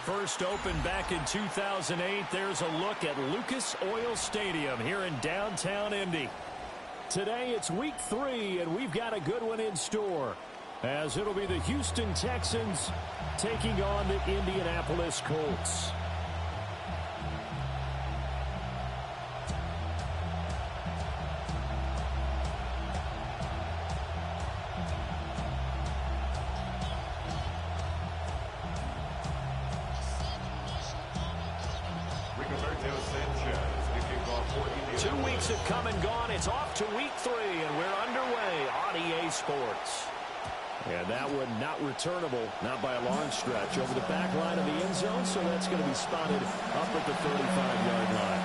first opened back in 2008, there's a look at Lucas Oil Stadium here in downtown Indy. Today it's week 3, and we've got a good one in store, as it'll be the Houston Texans taking on the Indianapolis Colts. Have come and gone. It's off to week 3, and we're underway on EA Sports. And that one not returnable, not by a long stretch, over the back line of the end zone, so that's going to be spotted up at the 35-yard line.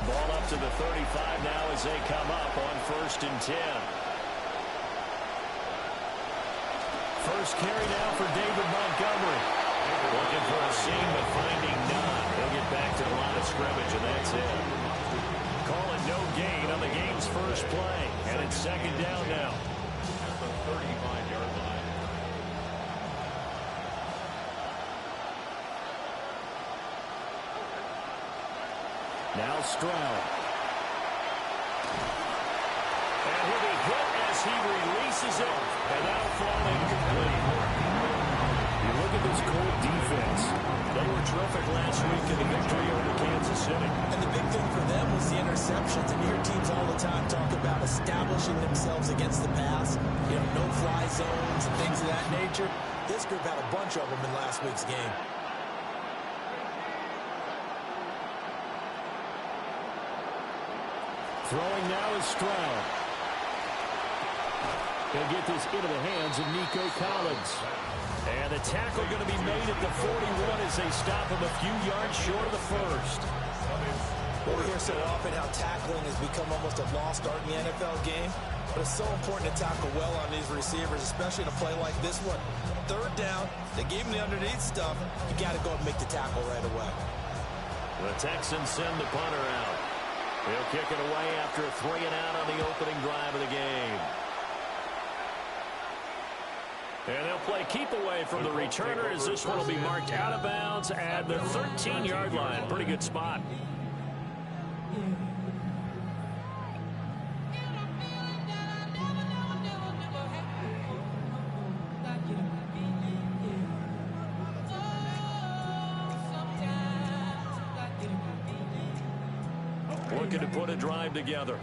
Ball up to the 35 now as they come up on 1st and 10. First carry now for David Montgomery. Looking for a seam, but finding none. He'll get back to the line of scrimmage, and that's it. Call it no gain on the game's first play. And it's 2nd down now. At the 35-yard line. Now Stroud. And he'll be hit as he releases it. And that'll fall incomplete. You look at this Colt defense. They were terrific last week in the victory over Kansas City. And the big thing for them was the interceptions. And you hear teams all the time talk about establishing themselves against the pass. You know, no-fly zones and things of that nature. This group had a bunch of them in last week's game. Throwing now is Stroud. He'll get this into the hands of Nico Collins. And the tackle going to be made at the 41 as they stop him a few yards short of the first. Well, we hear so often how tackling has become almost a lost art in the NFL game. But it's so important to tackle well on these receivers, especially in a play like this one. 3rd down, they gave him the underneath stuff. You got to go and make the tackle right away. The Texans send the punter out. He'll kick it away after a 3-and-out on the opening drive of the game. And they'll play keep away from the returner as this one will be marked out of bounds at the 13-yard line. Pretty good spot. Looking to put a drive together.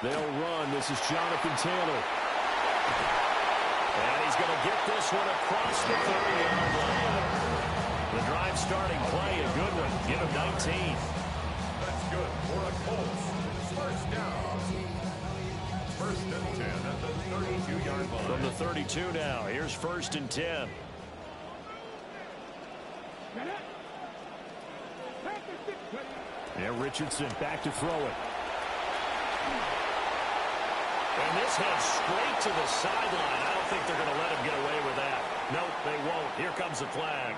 They'll run. This is Jonathan Taylor. And he's going to get this one across the 30-yard line. The drive starting play, a good one. Give him 19. That's good for the Colts. 1st down. 1st and 10 at the 32-yard line. From the 32 now. Here's 1st and 10. Yeah, Richardson back to throw it. And this heads straight to the sideline. I don't think they're going to let him get away with that. Nope, they won't. Here comes the flag.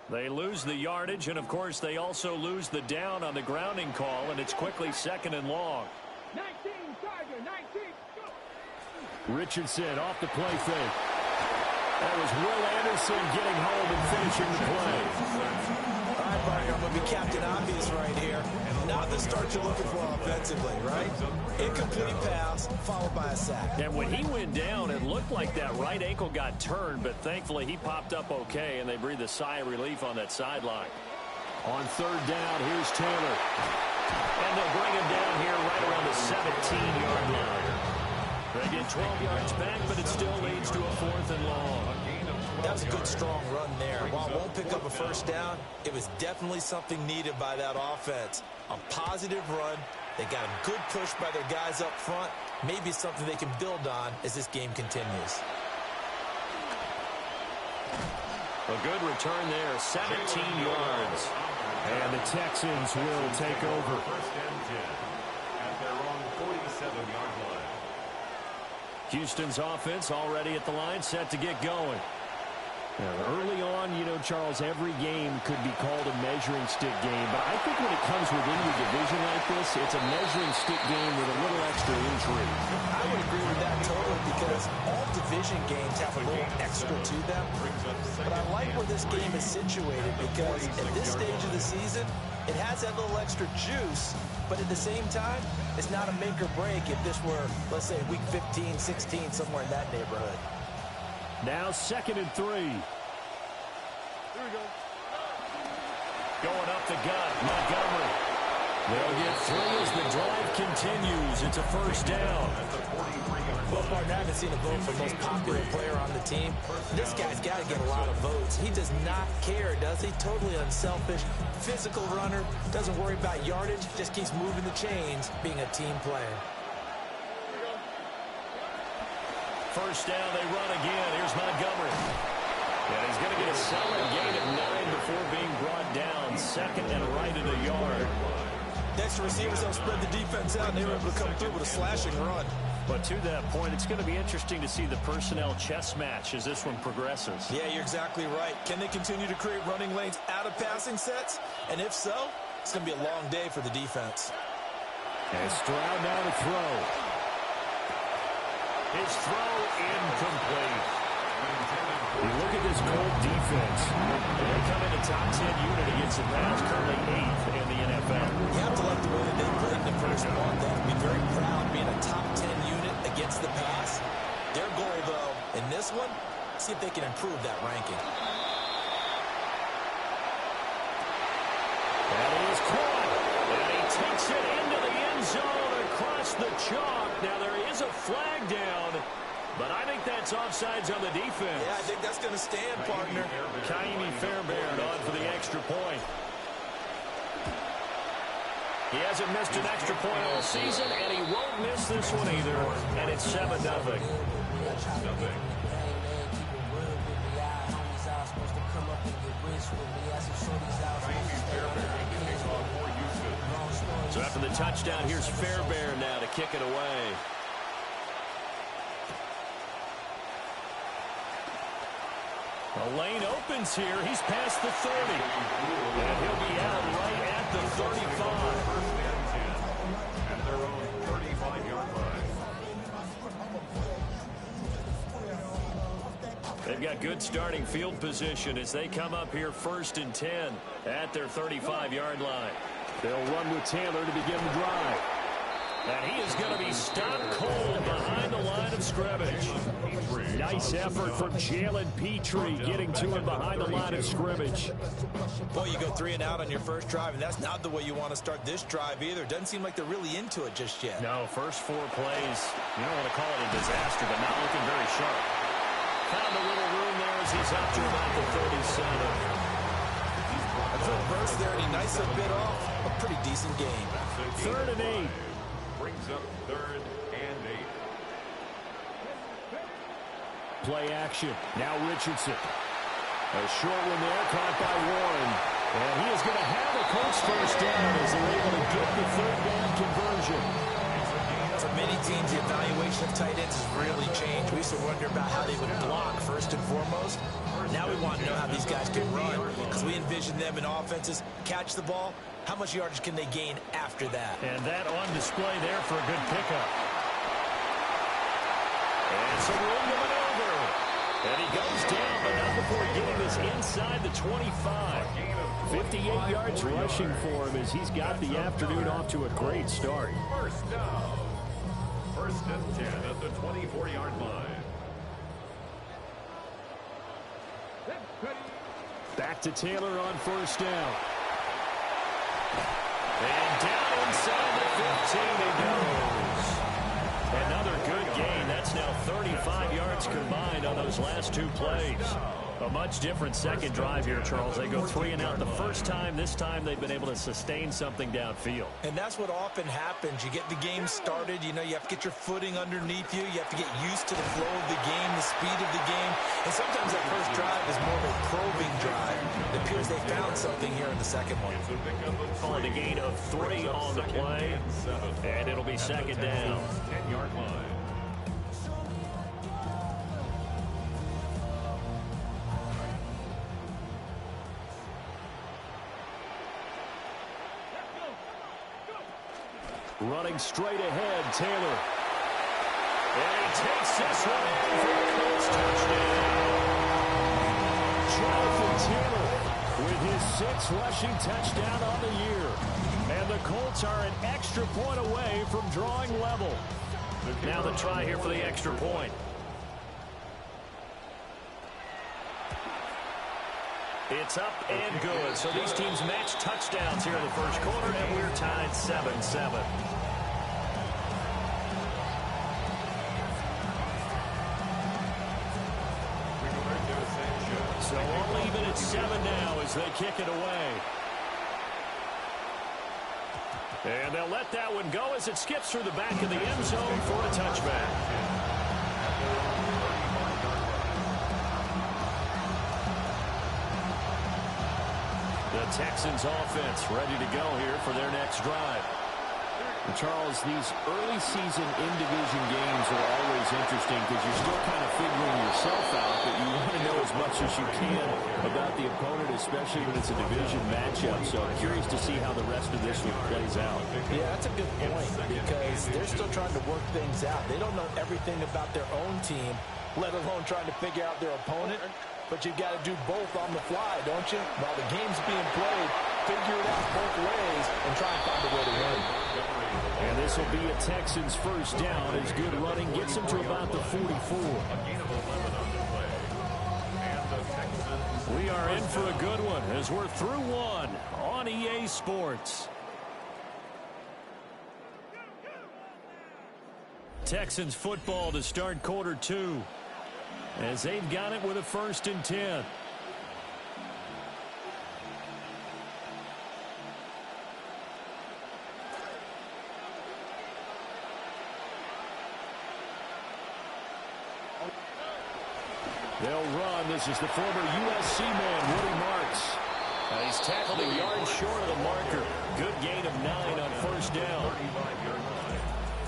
They lose the yardage, and of course they also lose the down on the grounding call, and it's quickly 2nd and long. 19, Tiger, 19, go! Richardson off the play fake. That was Will Anderson getting home and finishing the play. All right, Barker, I'm going to be Captain Obvious right here. Not the start you're looking for offensively, right? Incomplete pass, followed by a sack. And when he went down, it looked like that right ankle got turned, but thankfully he popped up okay, and they breathed a sigh of relief on that sideline. On 3rd down, here's Taylor. And they'll bring him down here right around the 17-yard line. They get 12 yards back, but it still leads to a 4th and long. That was a good, strong run there. While it won't pick up a 1st down, it was definitely something needed by that offense. A positive run. They got a good push by their guys up front. Maybe something they can build on as this game continues. A good return there, 17 yards. And the Texans will take over. 1st and 10 at their own 47-yard line. Houston's offense already at the line, set to get going. Now, early on, you know, Charles, every game could be called a measuring stick game. But I think when it comes within your division like this, it's a measuring stick game with a little extra intrigue. I would agree with that totally because all division games have a little extra to them. But I like where this game is situated because at this stage of the season, it has that little extra juice. But at the same time, it's not a make or break if this were, let's say, week 15, 16, somewhere in that neighborhood. Now 2nd and 3. Here we go. Going up the gut, Montgomery. They'll get 3 as the drive continues. It's a first down. Well, partner, I haven't seen a vote for most popular player on the team. This guy's got to get a lot of votes. He does not care, does he? Totally unselfish, physical runner, doesn't worry about yardage, just keeps moving the chains, being a team player. First down, they run again. Here's Montgomery. And he's going to get a solid gain of 9 before being brought down. 2nd and right at a yard. Next receivers don't spread the defense out, and they were able to come through with a slashing run. But to that point, it's going to be interesting to see the personnel chess match as this one progresses. Yeah, you're exactly right. Can they continue to create running lanes out of passing sets? And if so, it's going to be a long day for the defense. And Stroud now to throw. His throw incomplete. You look at this Colt defense. They come in a top 10 unit against the pass, currently 8th in the NFL. You have to like the way that they played in the first month. They have to be very proud being a top 10 unit against the pass. Their goal, though, in this one, see if they can improve that ranking. That is caught. And he takes it into the end zone across the chalk. Now there is a flag down, but I think that's offsides on the defense. Yeah, I think that's going to stand, partner. Kaimi Fairbairn on for the extra point. He hasn't missed an extra point all season, and he won't miss this one either. And it's 7-0. So after the touchdown, here's Fairbairn now to kick it away. The lane opens here. He's past the 30. And he'll be out right at the 35. At their own 35-yard line. They've got good starting field position as they come up here 1st and 10 at their 35-yard line. They'll run with Taylor to begin the drive. And he is going to be stopped cold behind the line of scrimmage. Nice effort from Jalen Petrie getting to him behind the line of scrimmage. Boy, you go 3 and out on your first drive, and that's not the way you want to start this drive either. Doesn't seem like they're really into it just yet. No, first 4 plays, you don't want to call it a disaster, but not looking very sharp. Found a little room there as he's up to about the 37. A good burst there, and he nicely bit off a pretty decent game. 3rd and 8. Brings up 3rd and 8. Play action. Now Richardson. A short one there, caught by Warren. And he is going to have a Colts first down as they're able to get the 3rd down conversion. For many teams, the evaluation of tight ends has really changed. We used to wonder about how they would block first and foremost. Now we want to know how these guys can run because we envision them in offenses, catch the ball. How much yardage can they gain after that? And that on display there for a good pickup. And some room to maneuver. And he goes down, but not before getting this inside the 25. 58 yards rushing for him as he's got the afternoon off to a great start. First down. 1st and 10 at the 24-yard line. Back to Taylor on first down. And down inside the 15 he goes. Another good gain. That's now 35 yards combined on those last 2 plays. A much different second drive here, Charles. They go 3 and out the first time. This time they've been able to sustain something downfield. And that's what often happens. You get the game started. You know, you have to get your footing underneath you. You have to get used to the flow of the game, the speed of the game. And sometimes that first drive is more of a probing drive. It appears they found something here in the second one. Calling a gain of 3 on the play. And it'll be 2nd down. 10-yard line. Running straight ahead, Taylor. And he takes this one in for a Colts touchdown. Jonathan Taylor with his 6th rushing touchdown on the year. And the Colts are an extra point away from drawing level. Now the try here for the extra point. It's up and good. So these teams match touchdowns here in the first quarter, and we're tied 7-7. So all even at 7 now as they kick it away. And they'll let that one go as it skips through the back of the end zone for a touchback. The Texans offense ready to go here for their next drive. And Charles, these early season in-division games are always interesting because you're still kind of figuring yourself out, but you want to know as much as you can about the opponent, especially when it's a division matchup. So I'm curious to see how the rest of this one plays out. Yeah, that's a good point because they're still trying to work things out. They don't know everything about their own team, let alone trying to figure out their opponent. But you've got to do both on the fly, don't you? While the game's being played, figure it out both ways and try and find a way to win. And this will be a Texans first down as good running gets them to about the 44. We are in for a good one as we're through one on EA Sports. Texans football to start quarter 2 as they've got it with a 1st and 10. They'll run. This is the former USC man, Woody Marks. He's tackled a yard short of the marker. Good gain of 9 on 1st down.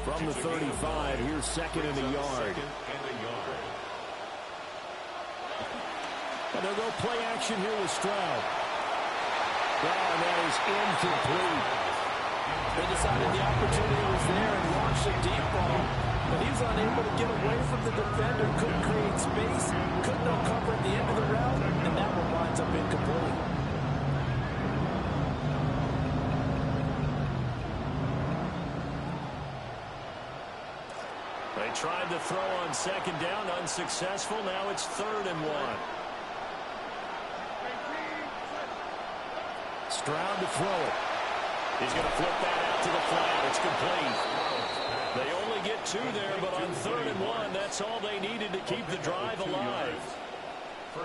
From the 35, here's 2nd and a yard. And they'll go play action here with Stroud. And that is incomplete. They decided the opportunity was there and launched a deep ball. But he was unable to get away from the defender, couldn't create space, couldn't uncover at the end of the route, and that one winds up incomplete. They tried to throw on 2nd down, unsuccessful. Now it's 3rd and 1. Stroud to throw it. He's going to flip that out to the flat. It's complete. They only get 2 there, but on 3rd and 1, that's all they needed to keep the drive alive.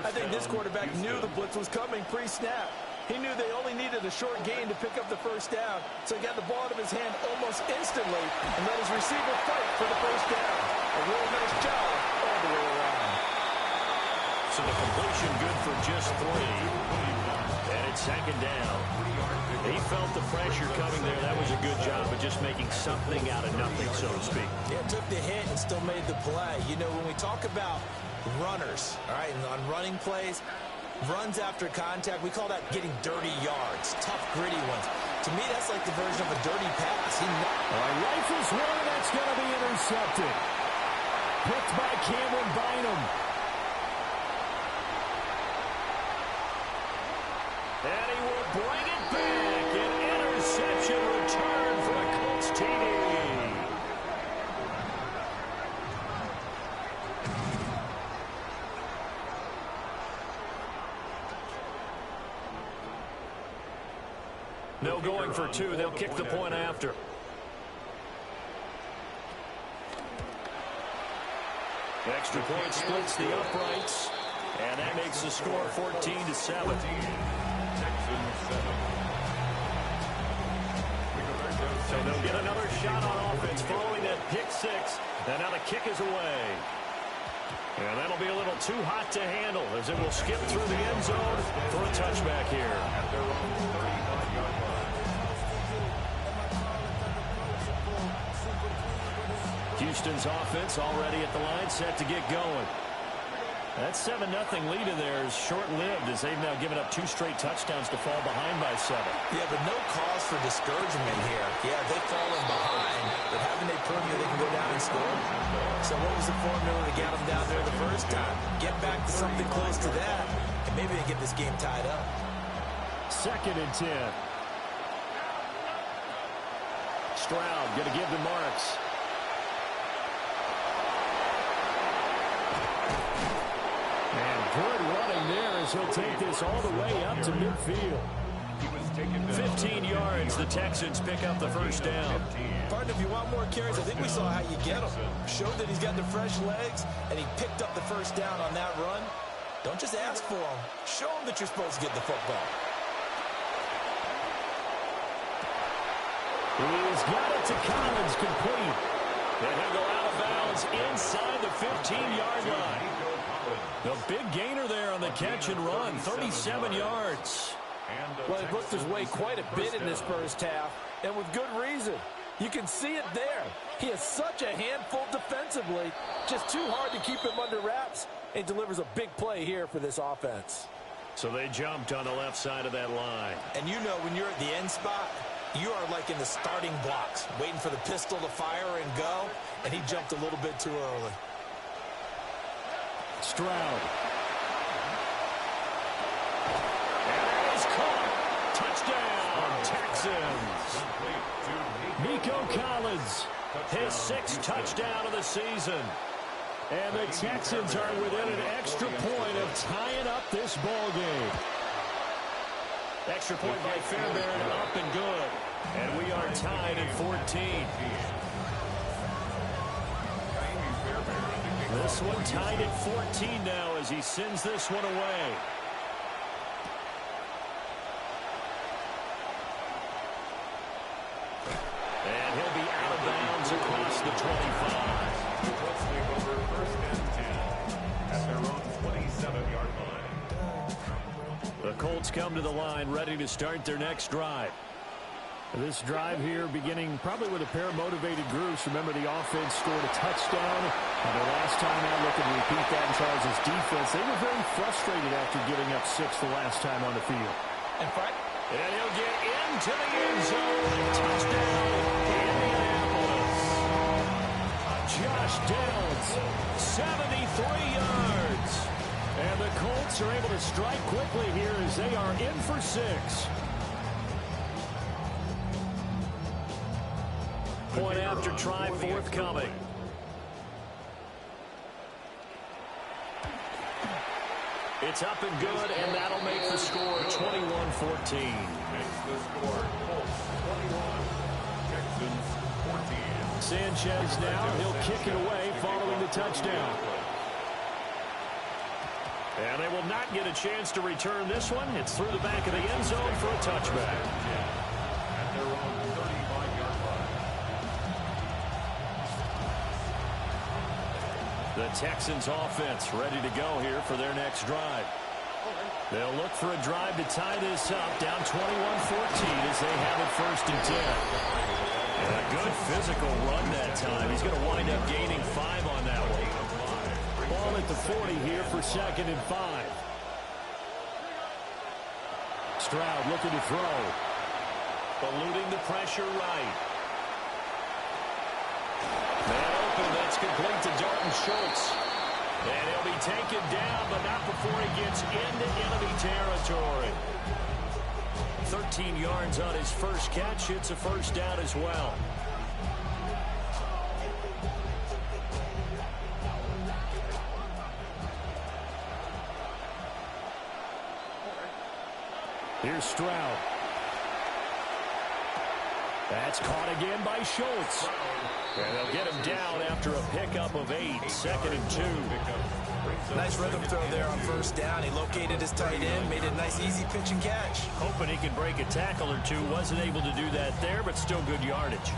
I think this quarterback knew the blitz was coming pre-snap. He knew they only needed a short gain to pick up the 1st down, so he got the ball out of his hand almost instantly and let his receiver fight for the 1st down. A real nice job all the way around. So the completion good for just 3. And it's 2nd down. He felt the pressure coming there. That was a good job of just making something out of nothing, so to speak. Yeah, took the hit and still made the play. You know, when we talk about runners, all right, and on running plays, runs after contact, we call that getting dirty yards, tough, gritty ones. To me, that's like the version of a dirty pass. Rifles one, that's going to be intercepted. Picked by Cameron Bynum. And he will bring it back. An interception return for a Colts TD. No going for 2. They'll kick the point after. Extra point splits the uprights. And that makes the score 14-7. So they'll get another shot on offense following that pick 6. And now the kick is away. And that'll be a little too hot to handle as it will skip through the end zone for a touchback here. At their own 39-yard line. Houston's offense already at the line, set to get going. That 7-0 lead of theirs short-lived as they've now given up 2 straight touchdowns to fall behind by 7. Yeah, but no cause for discouragement here. Yeah, they've fallen behind, but haven't they proven that they can go down and score? So what was the formula to get them down there the first time? Get back to something close to that, and maybe they get this game tied up. 2nd and 10. Stroud going to give to Marks. And good running there as he'll take this all the way up to midfield. 15 yards, the Texans pick up the first down. Partner, if you want more carries, I think we saw how you get them. Showed that he's got the fresh legs, and he picked up the first down on that run. Don't just ask for him. Show him that you're supposed to get the football. He's got it to Collins, complete. And he'll go out of bounds inside the 15-yard line. The big gainer there on the catch and run, 37 yards. Well, he booked his way quite a bit in this first half, and with good reason. You can see it there. He is such a handful defensively, just too hard to keep him under wraps, and delivers a big play here for this offense. So they jumped on the left side of that line. And you know when you're at the end spot, you are like in the starting blocks, waiting for the pistol to fire and go, and he jumped a little bit too early. Stroud. And it's caught. Touchdown, Texans. Nico Collins, his 6th touchdown of the season. And the Texans are within an extra point of tying up this ball game. Extra point by Fairbairn, up and good. And we are tied at 14. This one tied at 14 now as he sends this one away. And he'll be out of bounds across the 25. First and 10 at their own 27-yard line. The Colts come to the line ready to start their next drive. This drive here beginning probably with a pair of motivated groups. Remember, the offense scored a touchdown. And the last time out, looking to repeat that in Charles' defense. They were very frustrated after giving up 6 the last time on the field. And he'll get into the end zone. Touchdown, Indianapolis. Josh Downs, 73 yards. And the Colts are able to strike quickly here as they are in for 6. Point after try forthcoming. It's up and good, and that'll make the score 21-14. Makes the score Colts 21, Texans 14. Sanchez now, he'll kick it away following the touchdown. And they will not get a chance to return this one. It's through the back of the end zone for a touchback. At their own 35-yard line. The Texans offense ready to go here for their next drive. They'll look for a drive to tie this up, down 21-14 as they have it 1st and 10. And a good physical run that time. He's going to wind up gaining 5 on that one. Ball at the 40 here for 2nd and 5. Stroud looking to throw. Eluding the pressure right. Man open, that's complete to Dalton Schultz. And he'll be taken down, but not before he gets into enemy territory. 13 yards on his first catch. It's a first down as well. Here's Stroud. That's caught again by Schultz. And they'll get him down after a pickup of 8, 2nd and 2. nice rhythm throw there on 1st down. He located his tight end, made it a nice easy pitch and catch. Hoping he can break a tackle or two. Wasn't able to do that there, but still good yardage.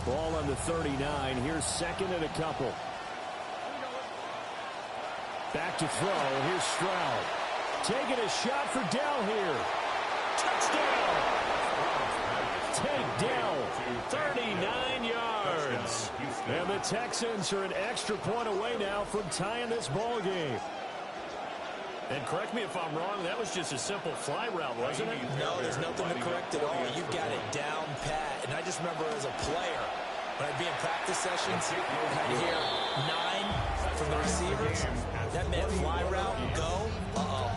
Ball on the 39. Here's 2nd and a couple. Back to throw. Here's Stroud. Taking a shot for Dell here. Touchdown! Take down 39 yards. And the Texans are an extra point away now from tying this ball game. And correct me if I'm wrong, that was just a simple fly route, wasn't it? No, there's nothing to correct at all. You've got it down pat. And I just remember as a player, when I'd be in practice sessions, and I'd hear 9 from the receivers, that meant fly route, go,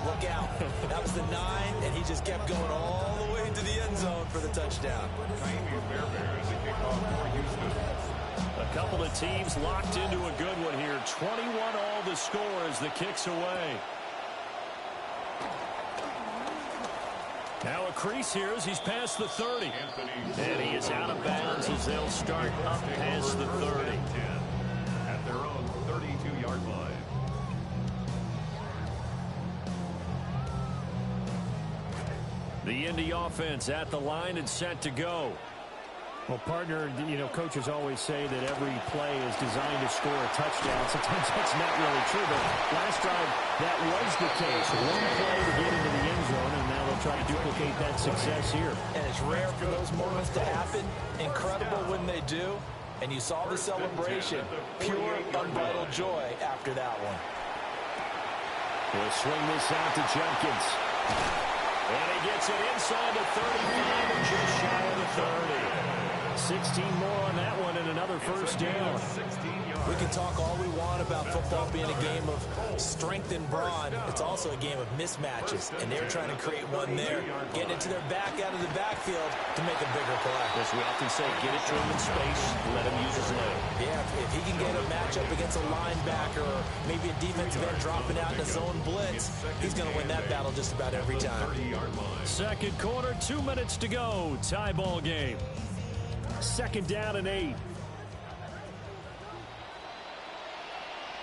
look out. That was the 9, and he just kept going all the way into the end zone for the touchdown. A couple of teams locked into a good one here. 21 all the score as the kick's away. Now a crease here as he's past the 30. And he is out of bounds as they'll start up past the 30. At their own 32-yard line. The Indy offense at the line and set to go. Well, partner, you know, coaches always say that every play is designed to score a touchdown. Sometimes that's not really true, but last drive, that was the case. One play to get into the end zone, and now they'll try to duplicate that success here. And it's rare for those moments to happen. Incredible when they do. And you saw the celebration. Pure, unbridled joy after that one. He'll swing this out to Jenkins. And he gets it inside the 35 and just shy of the 30. 16 more on that one and another first down. We can talk all we want about football being a game of strength and brawn. It's also a game of mismatches, and they're trying to create one there, getting it to their back out of the backfield to make a bigger play. As we often say, get it to him in space, let him use his leg. Yeah, if he can get a matchup against a linebacker or maybe a defensive end dropping out in a zone blitz, he's going to win that battle just about every time. Second quarter, 2 minutes to go. Tie ball game. Second down and 8.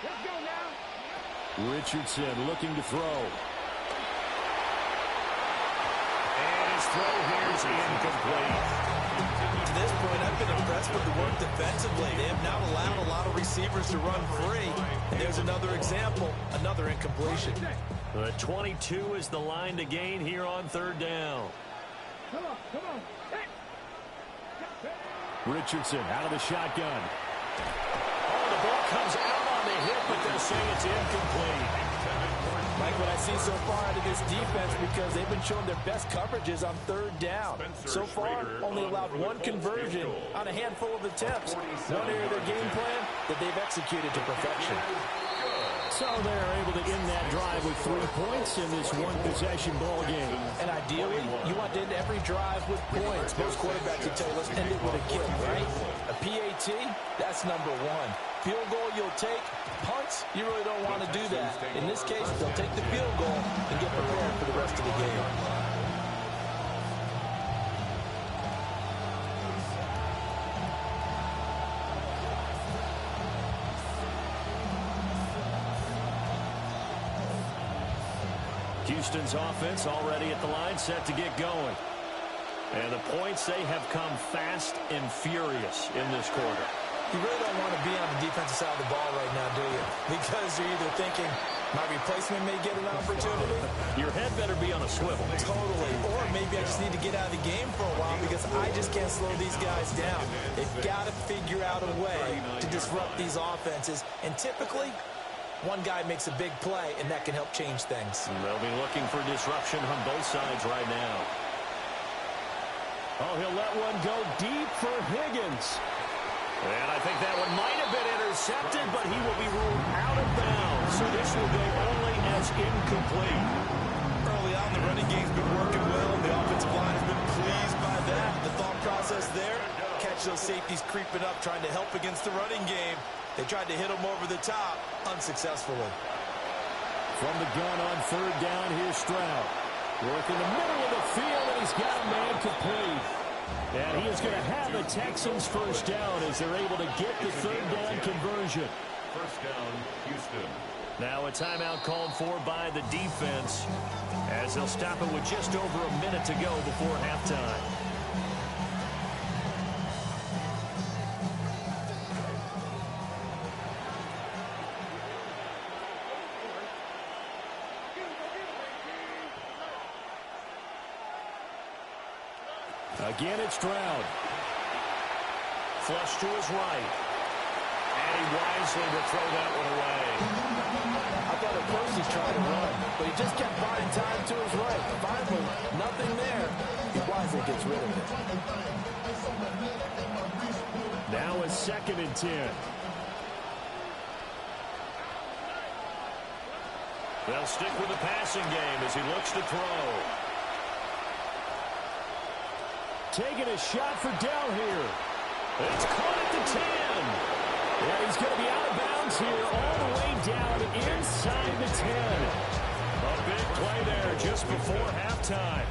Let's go now. Richardson looking to throw. And his throw here is incomplete. To this point, I've been impressed with the work defensively. They have not allowed a lot of receivers to run free. And there's another example, another incompletion. The 22 is the line to gain here on third down. Come on, come on. Hey. Richardson out of the shotgun. Oh, the ball comes out on the hit, but they're saying it's incomplete. Like what I see so far out of this defense, because they've been showing their best coverages on third down. So far, only allowed one conversion on a handful of attempts. One area of their game plan that they've executed to perfection. So they're able to end that drive with 3 points in this one-possession ball game. And ideally, you want to end every drive with points. Most quarterbacks will tell you, let's end it with a kick, right? A PAT, that's number 1. Field goal you'll take. Punts, you really don't want to do that. In this case, they'll take the field goal and get prepared for the rest of the game. Houston's offense already at the line, set to get going. And the points, they have come fast and furious in this quarter. You really don't want to be on the defensive side of the ball right now, do you? Because you're either thinking, my replacement may get an opportunity. Your head better be on a swivel. Totally. Or maybe I just need to get out of the game for a while because I just can't slow these guys down. They've got to figure out a way to disrupt these offenses. And typically, one guy makes a big play, and that can help change things. And they'll be looking for disruption on both sides right now. Oh, he'll let one go deep for Higgins. And I think that one might have been intercepted, but he will be ruled out of bounds. So this will go only as incomplete. Early on, the running game's been working well. The offensive line has been pleased by that. The thought process there, catch those safeties creeping up, trying to help against the running game. They tried to hit him over the top, unsuccessfully. From the gun on third down, here's Stroud. Work in the middle of the field, and he's got a man complete. And he is going to have the Texans first down as they're able to get the third down conversion. First down, Houston. Now a timeout called for by the defense as they'll stop it with just over a minute to go before halftime. Again, it's Stroud. Flush to his right. And he wisely will throw that one away. I thought at first he tried to run, but he just kept buying time to his right. Finally, nothing there. He wisely gets rid of it. Now a 2nd and 10. They'll stick with the passing game as he looks to throw. Taking a shot for Dell here. It's caught at the 10. Yeah, he's going to be out of bounds here all the way down inside the 10. A big play there just before halftime.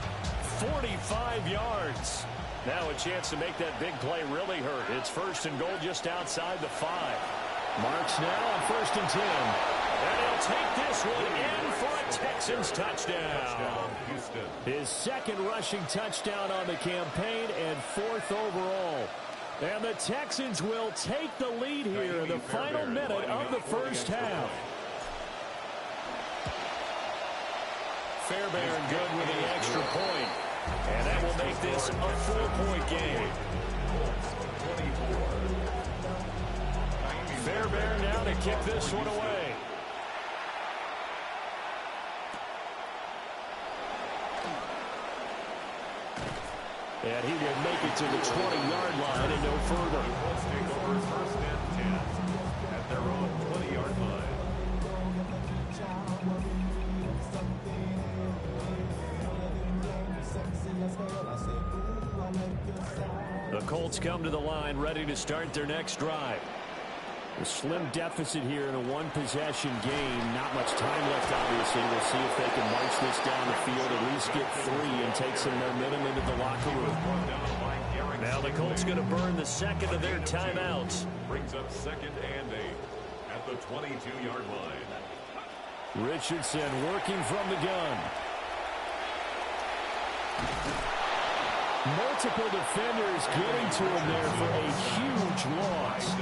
45 yards. Now a chance to make that big play really hurt. It's 1st and goal just outside the 5. Marks now on 1st and 10. And he'll take this one in for a Texans touchdown. His 2nd rushing touchdown on the campaign and 4th overall. And the Texans will take the lead here in the final minute of the 1st half. Fairbairn good with the extra point. And that will make this a 4-point game. Fairbairn now to kick this one away. And he will make it to the 20-yard line and no further. Colts take over 1st and 10 at their own 20-yard line. The Colts come to the line ready to start their next drive. A slim deficit here in a one-possession game. Not much time left, obviously. We'll see if they can march this down the field, at least get 3 and take some momentum into the locker room. Now the Colts going to burn the 2nd of their timeouts. Brings up 2nd and 8 at the 22-yard line. Richardson working from the gun. Multiple defenders getting to him there for a huge loss.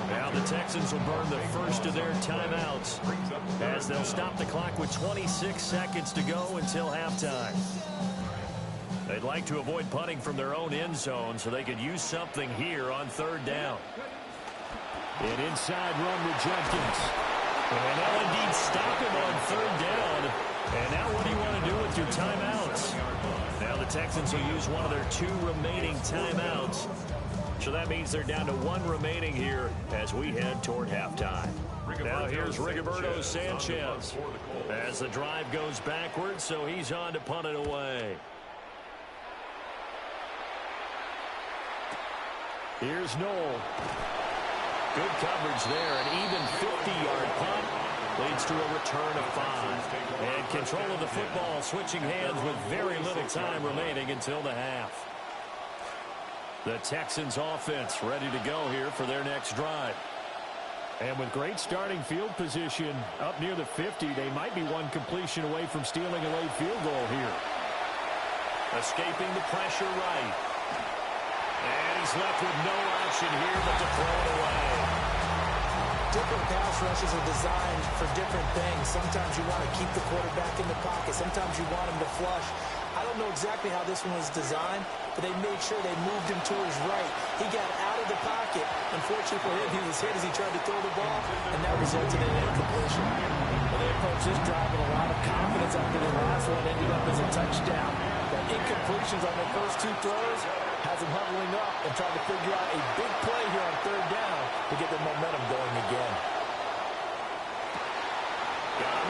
Now the Texans will burn the 1st of their timeouts as they'll stop the clock with 26 seconds to go until halftime. They'd like to avoid punting from their own end zone so they could use something here on 3rd down. An inside run with Jenkins. And they'll indeed stop him on 3rd down. And now what do you want to do with your timeouts? Now the Texans will use one of their 2 remaining timeouts. So that means they're down to 1 remaining here as we head toward halftime. Now here's Rigoberto Sanchez as the drive goes backwards, so he's on to punt it away. Here's Knoll. Good coverage there. An even 50-yard punt leads to a return of 5. And control of the football switching hands with very little time remaining until the half. The Texans offense ready to go here for their next drive. And with great starting field position up near the 50, they might be one completion away from stealing a late field goal here. Escaping the pressure right. And he's left with no option here but to throw it away. Different pass rushes are designed for different things. Sometimes you want to keep the quarterback in the pocket. Sometimes you want him to flush. I don't know exactly how this one was designed, but they made sure they moved him to his right. He got out of the pocket. Unfortunately for him, he was hit as he tried to throw the ball, and that resulted in an incompletion. Well, they approached this drive with a lot of confidence after the last one ended up as a touchdown. The incompletions on their first 2 throws has them huddling up and trying to figure out a big play here on 3rd down to get their momentum going again.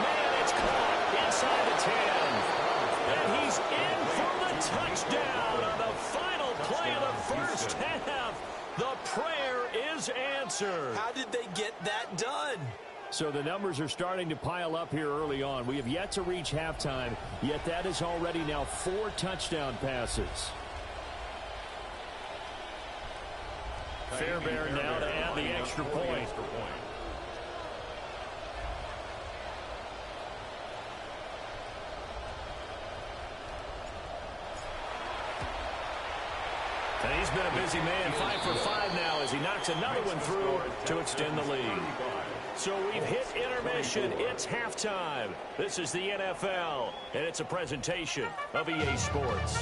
Man, it's caught inside the 10. And he's in for the touchdown on the final play of the first half. The prayer is answered. How did they get that done? So the numbers are starting to pile up here early on. We have yet to reach halftime, yet that is already now 4 touchdown passes. Fairbairn now to add the extra point. And he's been a busy man, 5 for 5 now as he knocks another one through to extend the lead. So we've hit intermission. It's halftime. This is the NFL, and it's a presentation of EA Sports.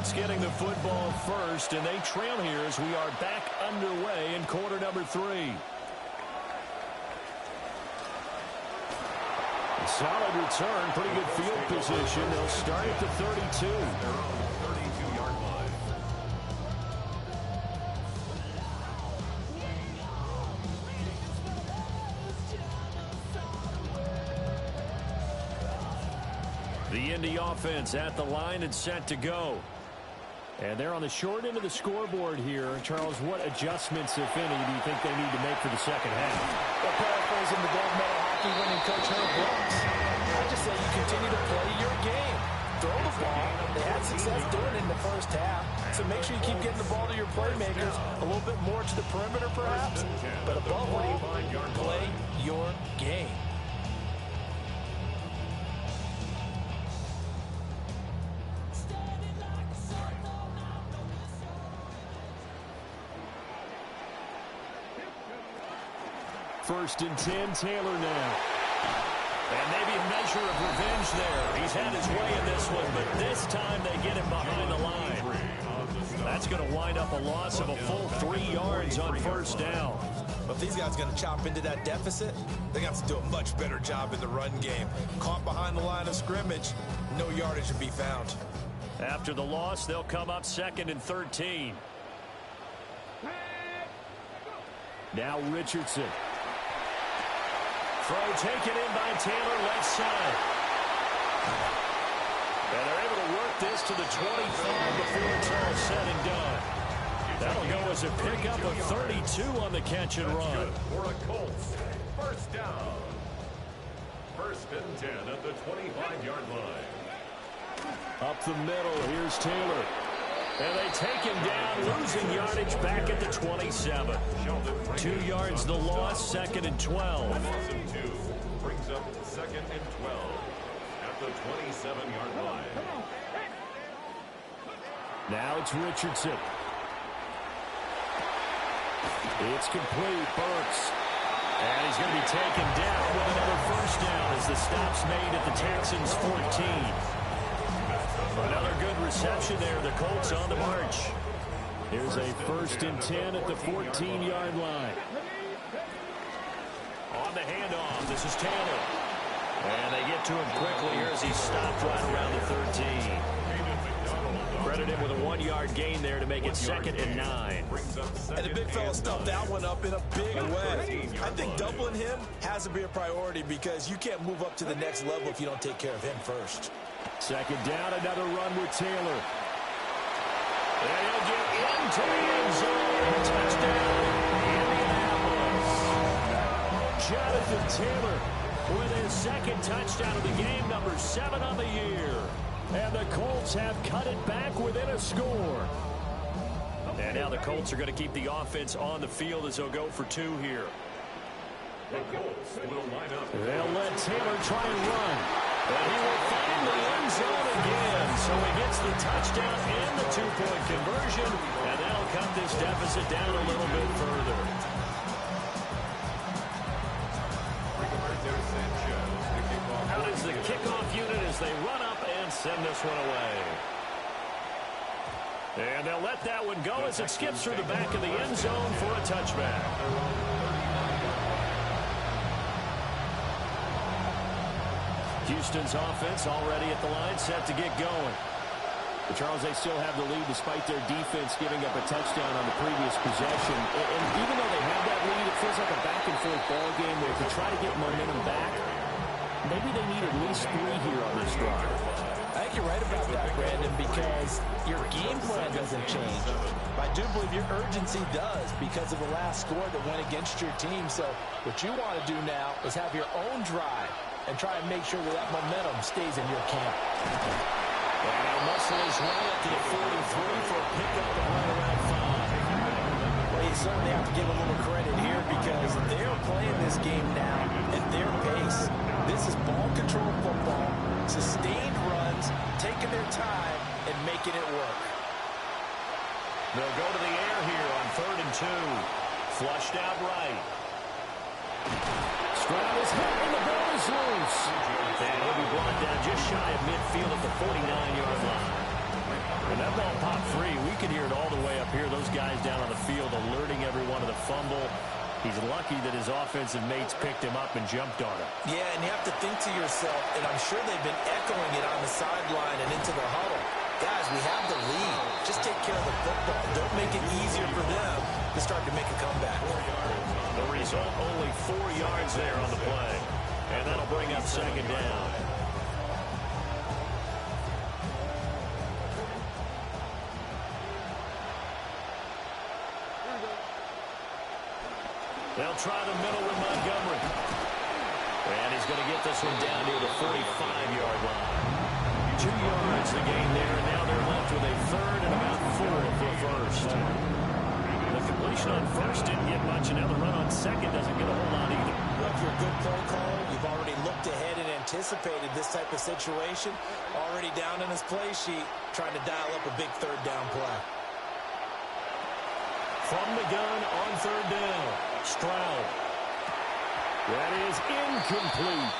Colts getting the football first, and they trail here as we are back underway in quarter number 3. A solid return, pretty good field position. They'll start at the 32. They're on the 32-yard line. The Indy offense at the line and set to go. And they're on the short end of the scoreboard here. Charles, what adjustments, if any, do you think they need to make for the second half? Well, paraphrasing the gold medal hockey winning coach Herb Brooks, I just say you continue to play your game. Throw the ball. They had success doing it in the first half. So make sure you keep getting the ball to your playmakers, a little bit more to the perimeter perhaps. But above all, play your game. First and 10, Taylor now. And maybe a measure of revenge there. He's had his way in this one, but this time they get him behind the line. That's going to wind up a loss of a full 3 yards on first down. But if these guys are going to chop into that deficit, they got to do a much better job in the run game. Caught behind the line of scrimmage, no yardage to be found. After the loss, they'll come up second and 13. Now Richardson. Throw taken in by Taylor, left side. And they're able to work this to the 25 before it's all said and done. That'll go as a pickup of 32 on the catch and run. For the Colts, first down. First and 10 at the 25-yard line. Up the middle, here's Taylor. And they take him down, losing yardage back at the 27. 2 yards the loss, second and 12. Brings up second and 12 at the 27-yard line. Now it's Richardson. It's complete, Burks. And he's going to be taken down with another first down as the stop's made at the Texans' 14. Another good reception there. The Colts on the march. Here's a first and 10 at the 14-yard line. On the handoff, this is Taylor. And they get to him quickly here as he stopped right around the 13. Credit him with a 1-yard gain there to make it second and 9. And the big fella stuffed that one up in a big way. I think doubling him has to be a priority because you can't move up to the next level if you don't take care of him first. Second down, another run with Taylor. And he'll get into the end zone. Touchdown, Indianapolis. Jonathan Taylor with his second touchdown of the game, number 7 on the year. And the Colts have cut it back within a score. And now the Colts are going to keep the offense on the field as they'll go for 2 here. The Colts will line up. They'll let Taylor try and run. And he will find the end zone again. So he gets the touchdown and the 2-point conversion. And that'll cut this deficit down a little bit further. Out is the kickoff unit as they run up and send this one away. And they'll let that one go as it skips through the back of the end zone for a touchback. Houston's offense already at the line, set to get going. But Charles, they still have the lead despite their defense giving up a touchdown on the previous possession. And even though they have that lead, it feels like a back-and-forth ball game where to try to get momentum back, maybe they need at least 3 here on this drive. I think you're right about that, Brandon, because your game plan doesn't change. I do believe your urgency does because of the last score that went against your team. So what you want to do now is have your own drive and try and make sure that that momentum stays in your camp. And he'll muscle his way up to the 43 for a pickup of right around 5. Well, you certainly have to give a little credit here because they're playing this game now at their pace. This is ball control football, sustained runs, taking their time, and making it work. They'll go to the air here on 3rd and 2. Flushed out right. Stroud is hit and the ball is loose. And he'll be brought down just shy of midfield at the 49-yard line. And that ball popped free. We could hear it all the way up here. Those guys down on the field alerting everyone of the fumble. He's lucky that his offensive mates picked him up and jumped on him. Yeah, and you have to think to yourself, and I'm sure they've been echoing it on the sideline and into the huddle. Guys, we have the lead. Just take care of the football. Don't make it easier for them to start to make a comeback. The result, only 4 yards there on the play. And that'll bring up second down. They'll try the middle with Montgomery. And he's going to get this one down near the 45-yard line. 2 yards the gain there, and now they're left with a third and about 4 for first. The completion on first didn't get much, and now the run on second doesn't get a whole lot either. Well, if you're a good play caller, you've already looked ahead and anticipated this type of situation. Already down in his play sheet, trying to dial up a big third down play. From the gun on third down, Stroud. That is incomplete.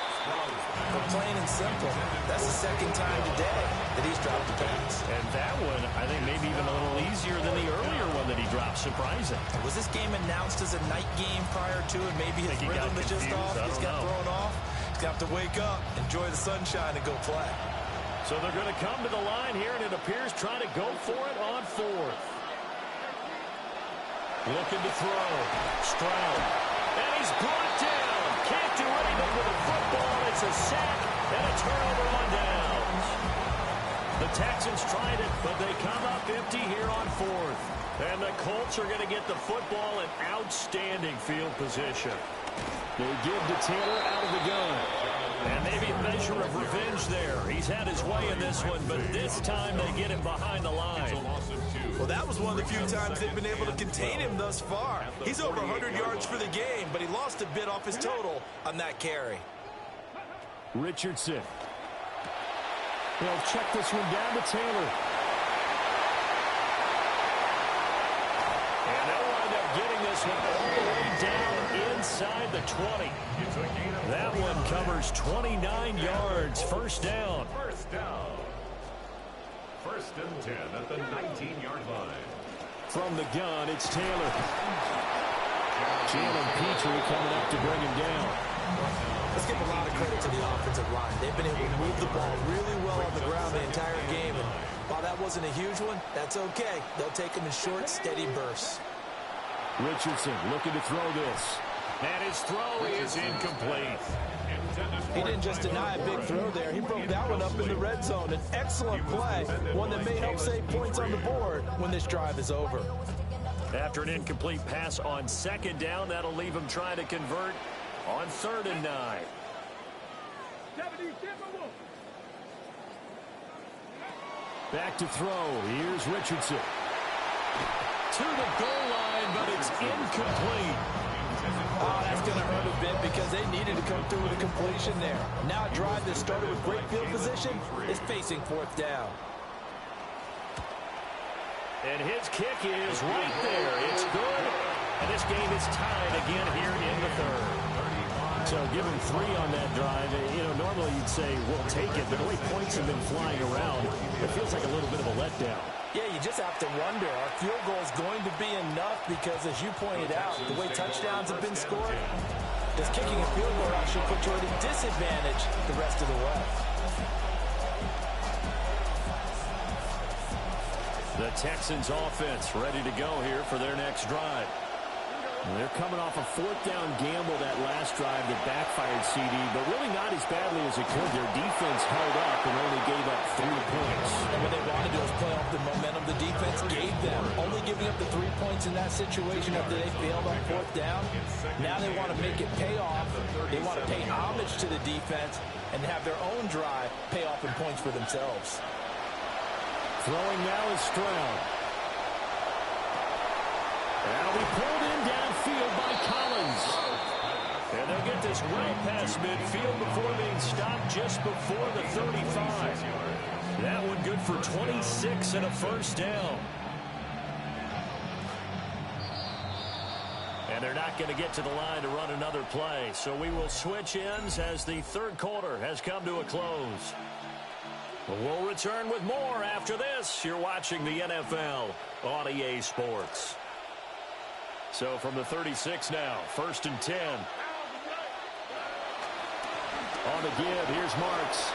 But plain and simple, that's the second time today that he's dropped a pass. And that one, I think, maybe even a little easier than the earlier one that he dropped. Surprising. Was this game announced as a night game prior to it? Maybe his rhythm is just off. He's got thrown off. He's got to wake up, enjoy the sunshine, and go play. So they're going to come to the line here, and it appears trying to go for it on fourth. Looking to throw. Stroud. And he's brought down. Can't do anything with the football. It's a sack and a turnover on downs. The Texans tried it, but they come up empty here on fourth. And the Colts are going to get the football in outstanding field position. They give to Taylor out of the gun. And maybe a measure of revenge there. He's had his way in this one, but this time they get him behind the line. Well, that was one of the few times they've been able to contain him thus far. He's over 100 yards for the game, but he lost a bit off his total on that carry. Richardson. They'll check this one down to Taylor. And they'll wind up getting this one all the way down inside the 20. That one covers 29 yards. First down. First down. First and 10 at the 19-yard line. From the gun, it's Taylor. Jalen Petrie coming up to bring him down. Let's give a lot of credit to the offensive line. They've been able to move the ball really well on the ground the entire game. And while that wasn't a huge one, that's okay. They'll take them in short, steady bursts. Richardson looking to throw this. And his throw is incomplete. He didn't just deny a big throw there. He broke that one up in the red zone. An excellent play, one that may help save points on the board when this drive is over. After an incomplete pass on second down, that'll leave him trying to convert on 3rd and 9. Back to throw. Here's Richardson. To the goal line, but it's incomplete. Oh, that's going to hurt a bit because they needed to come through with a completion there. Now a drive that started with great field position is facing 4th down. And his kick is right there. It's good. And this game is tied again here in the 3rd. So give him 3 on that drive. You know, normally you'd say, we'll take it. But the way points have been flying around, it feels like a little bit of a letdown. Yeah, you just have to wonder, are field goals going to be enough? Because as you pointed out, the way touchdowns have been scored, does kicking a field goal actually put you at a disadvantage the rest of the way? The Texans offense ready to go here for their next drive. They're coming off a 4th down gamble that last drive that backfired CD, but really not as badly as it could. Their defense held up and only gave up 3 points. And what they wanted to do was play off the momentum the defense gave them. Only giving up the 3 points in that situation after they failed on 4th down. Now they want to make it pay off. They want to pay homage to the defense and have their own drive pay off in points for themselves. Throwing now is Stroud. That'll be pulled in downfield by Collins. And they'll get this well past midfield before being stopped just before the 35. That one good for 26 and a first down. And they're not going to get to the line to run another play. So we will switch ends as the 3rd quarter has come to a close. We'll return with more after this. You're watching the NFL on EA Sports. So from the 36 now, 1st and 10. On the give, here's Marks.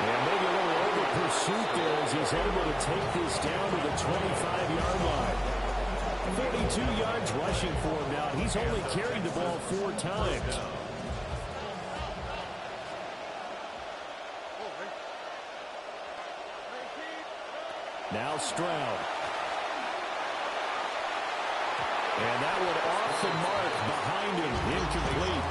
And maybe a little over pursuit there as he's able to take this down to the 25-yard line. 42 yards rushing for him now. He's only carried the ball 4 times. Now Stroud. And that one off the mark behind him. Incomplete.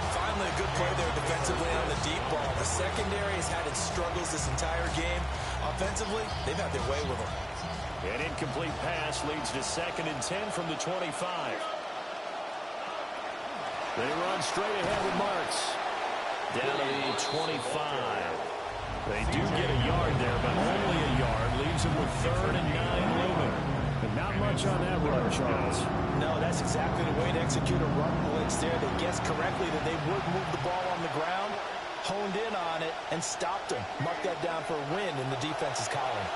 Finally a good play there defensively on the deep ball. The secondary has had its struggles this entire game. Offensively, they've had their way with them. An incomplete pass leads to 2nd and 10 from the 25. They run straight ahead with Marks. Down to the 25. They do get a yard there, but only a yard. Leaves them with 3rd and 9 looming. And not much on that run, Charles. No, that's exactly the way to execute a run blitz there. They guessed correctly that they would move the ball on the ground, honed in on it, and stopped them. Marked that down for a win in the defense's column.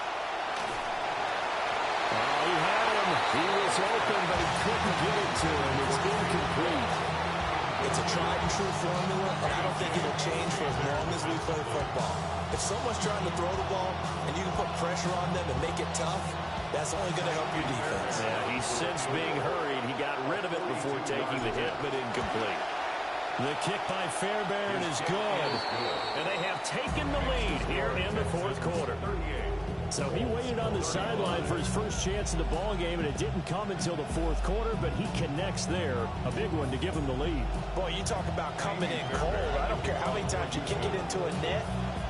Oh, he had him. He was open, but he couldn't get it to him. It's incomplete. It's a tried-and-true formula, and I don't think it'll change for as long as we play football. If someone's trying to throw the ball and you can put pressure on them and make it tough, that's only going to help your defense. Yeah, he sensed being hurried. He got rid of it before taking the hit, but incomplete. The kick by Fairbairn is good, and they have taken the lead here in the 4th quarter. So he waited on the sideline for his first chance in the ball game, and it didn't come until the 4th quarter, but he connects there. A big one to give him the lead. Boy, you talk about coming in cold. I don't care how many times you kick it into a net.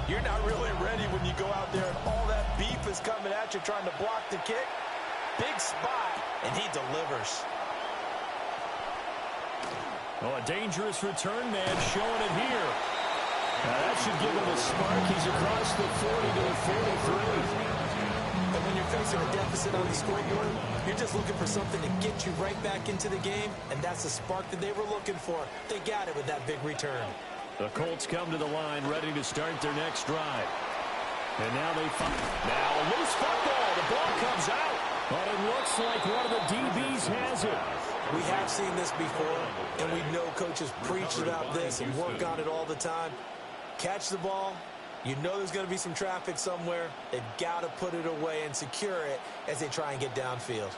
You're not really ready when you go out there and all that beef is coming at you trying to block the kick. Big spot, and he delivers. Oh, a dangerous return man showing it here. Now that should give him a spark. He's across the 40 to the 43. And when you're facing a deficit on the scoreboard, you're just looking for something to get you right back into the game, and that's the spark that they were looking for. They got it with that big return. The Colts come to the line ready to start their next drive. And now they find. Now a loose football. The ball comes out. But it looks like one of the DBs has it. We have seen this before, and we know coaches preach about this and work on it all the time. Catch the ball. You know there's going to be some traffic somewhere. They've got to put it away and secure it as they try and get downfield.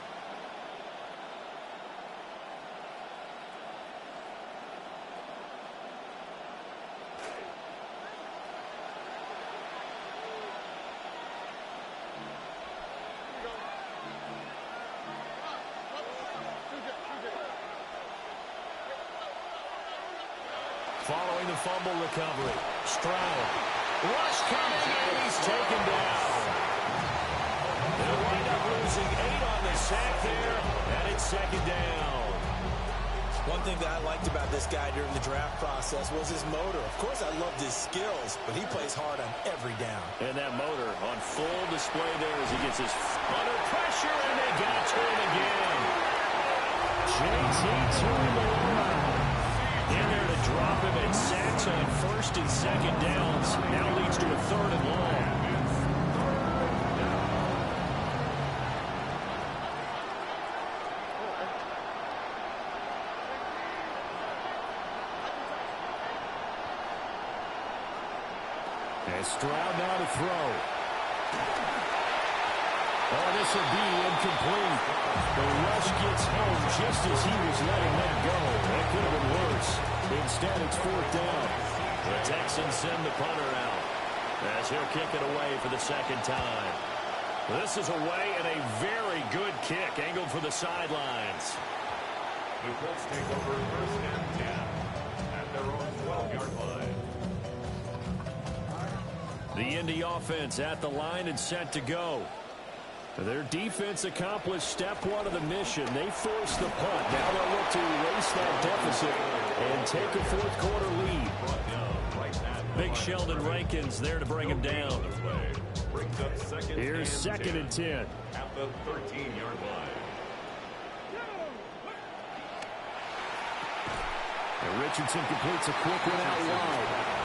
Following the fumble recovery, Stroud. Rush coming, and he's taken down. They'll wind up losing 8 on the sack there, and it's 2nd down. One thing that I liked about this guy during the draft process was his motor. Of course, I loved his skills, but he plays hard on every down. And that motor on full display there as he gets his under pressure, and they got to him again. JT Tuimoloau in there to drop him, and sacks on 1st and 2nd downs. Now leads to a 3rd and long. And Stroud now to throw. Oh, this will be incomplete. The rush gets home just as he was letting them go. That could have been worse. Instead, it's 4th down. The Texans send the punter out as he'll kick it away for the 2nd time. This is away and a very good kick angled for the sidelines. The Colts take over 1st and 10 at their own 12-yard line. The Indy offense at the line and set to go. Their defense accomplished step 1 of the mission. They forced the punt. Now they'll look to erase that deficit and take a 4th quarter lead. Big Sheldon Rankins there to bring him down. Here's 2nd and 10. At the 13-yard line. And Richardson completes a quick one out wide.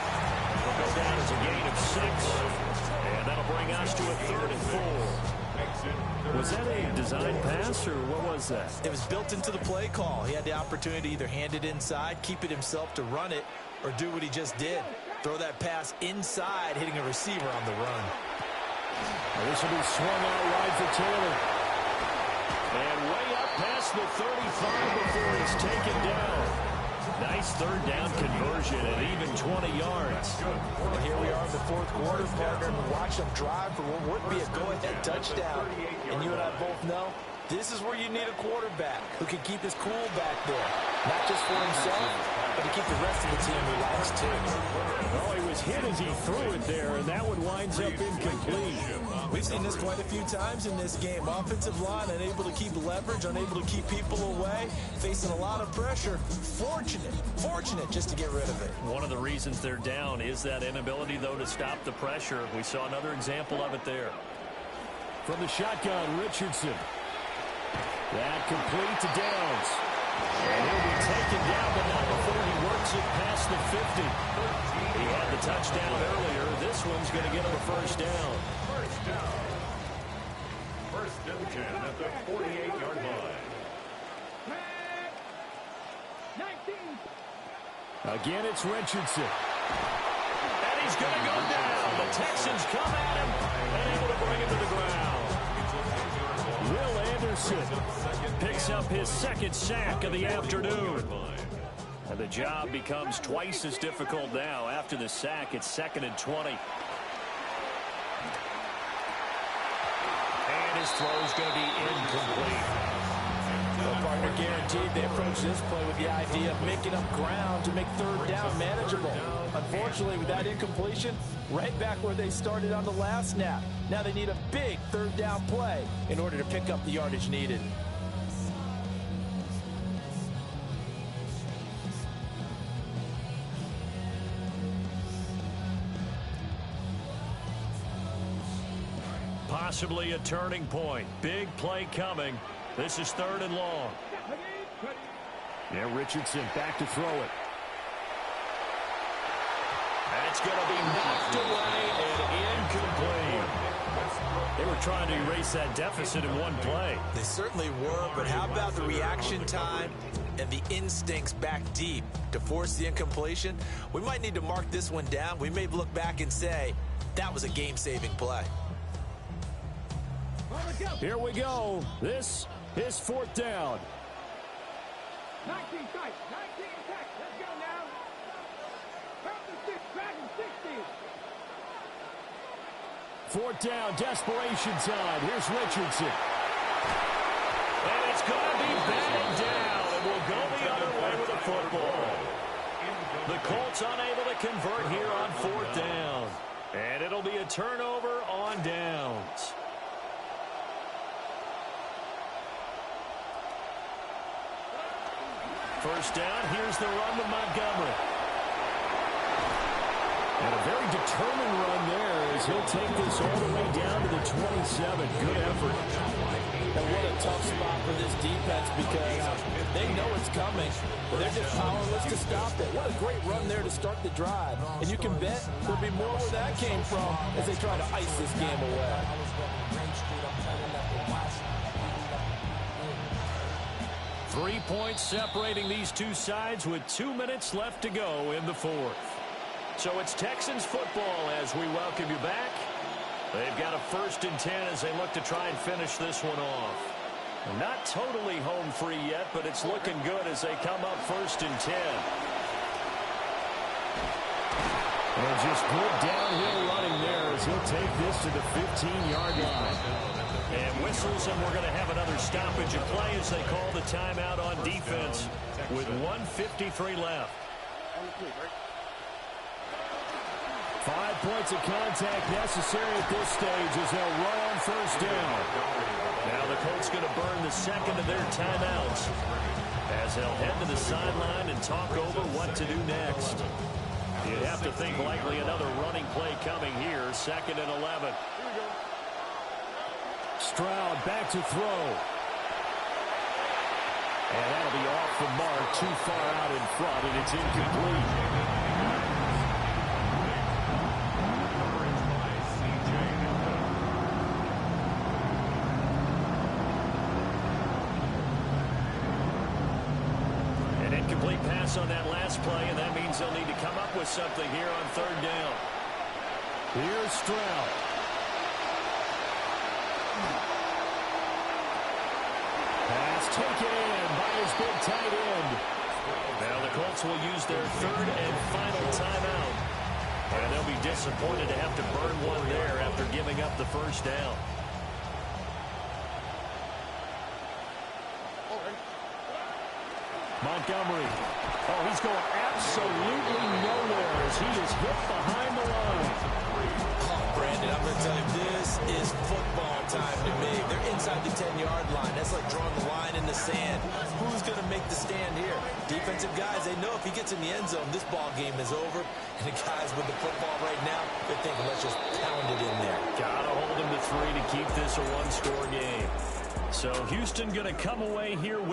It'll go down as a gain of 6. And that'll bring us to a 3rd and 4. Was that a design pass, or what was that? It was built into the play call. He had the opportunity to either hand it inside, keep it himself to run it, or do what he just did. Throw that pass inside, hitting a receiver on the run. Well, this will be swung out wide for Taylor. And way up past the 35 before he's taken down. Nice 3rd down conversion at even 20 yards. And here we are in the 4th quarter, partner, and watch them drive for what would be a go-ahead touchdown. And you and I both know this is where you need a quarterback who can keep his cool back there. Not just for himself, but to keep the rest of the team relaxed too. Oh, he was hit as he threw it there, and that one winds up incomplete. We've seen this quite a few times in this game. Offensive line unable to keep leverage, unable to keep people away, facing a lot of pressure. Fortunate just to get rid of it. One of the reasons they're down is that inability, though, to stop the pressure. We saw another example of it there. From the shotgun, Richardson. That complete to Downs. And he'll be taken down, but not before he works it past the 50. He had the touchdown earlier. This one's going to get him a 1st down. 1st and 10 at the 48-yard line. Again, it's Richardson. And he's going to go down. The Texans come at him and able to bring him to the ground. Will Anderson picks up his 2nd sack of the afternoon. And the job becomes twice as difficult now. After the sack, it's 2nd and 20. And his throw is going to be incomplete. Well, partner, guaranteed they approach this play with the idea of making up ground to make 3rd down manageable. Unfortunately, with that incompletion, right back where they started on the last snap. Now they need a big 3rd down play in order to pick up the yardage needed. Possibly a turning point. Big play coming. This is 3rd and long. Yeah, Richardson back to throw it. And it's going to be knocked away and incomplete. They were trying to erase that deficit in one play. They certainly were, but how about the reaction time and the instincts back deep to force the incompletion? We might need to mark this one down. We may look back and say, that was a game-saving play. Here we go. This is 4th down. 19 tight, 19 tight. Let's go now. Dragon 60. 4th down, desperation time. Here's Richardson. And it's going to be batted down, and we'll go the other way with the football. The Colts unable to convert here on 4th down. And it'll be a turnover on downs. First down, here's the run to Montgomery. And a very determined run there as he'll take this all the way down to the 27. Good effort. And what a tough spot for this defense because they know it's coming, but they're just powerless to stop it. What a great run there to start the drive. And you can bet there'll be more where that came from as they try to ice this game away. 3 points separating these two sides with 2 minutes left to go in the 4th. So it's Texans football as we welcome you back. They've got a 1st and 10 as they look to try and finish this one off. Not totally home free yet, but it's looking good as they come up 1st and 10. And just good downhill running there as he'll take this to the 15-yard line. And whistles, and we're going to have another stoppage of play as they call the timeout on defense with 1:53 left. 5 points of contact necessary at this stage as they'll run on 1st down. Now the Colts going to burn the 2nd of their timeouts as they'll head to the sideline and talk over what to do next. You'd have to think likely another running play coming here, 2nd and 11. Stroud back to throw. And that'll be off the mark, too far out in front, and it's incomplete. pass on that last play, and that means they'll need to come up with something here on third down. Here's Stroud. Pass taken in by his big tight end. Now the Colts will use their third and final timeout. And they'll be disappointed to have to burn one there after giving up the first down. Montgomery. Oh, he's going absolutely nowhere as he is hit behind the line. Oh, Brandon, I'm going to tell you, this is football time to me. They're inside the 10-yard line. That's like drawing the line in the sand. Who's going to make the stand here? Defensive guys, they know if he gets in the end zone, this ball game is over. And the guys with the football right now, they're thinking, let's just pound it in there. Got to hold them to 3 to keep this a one-score game. So Houston going to come away here with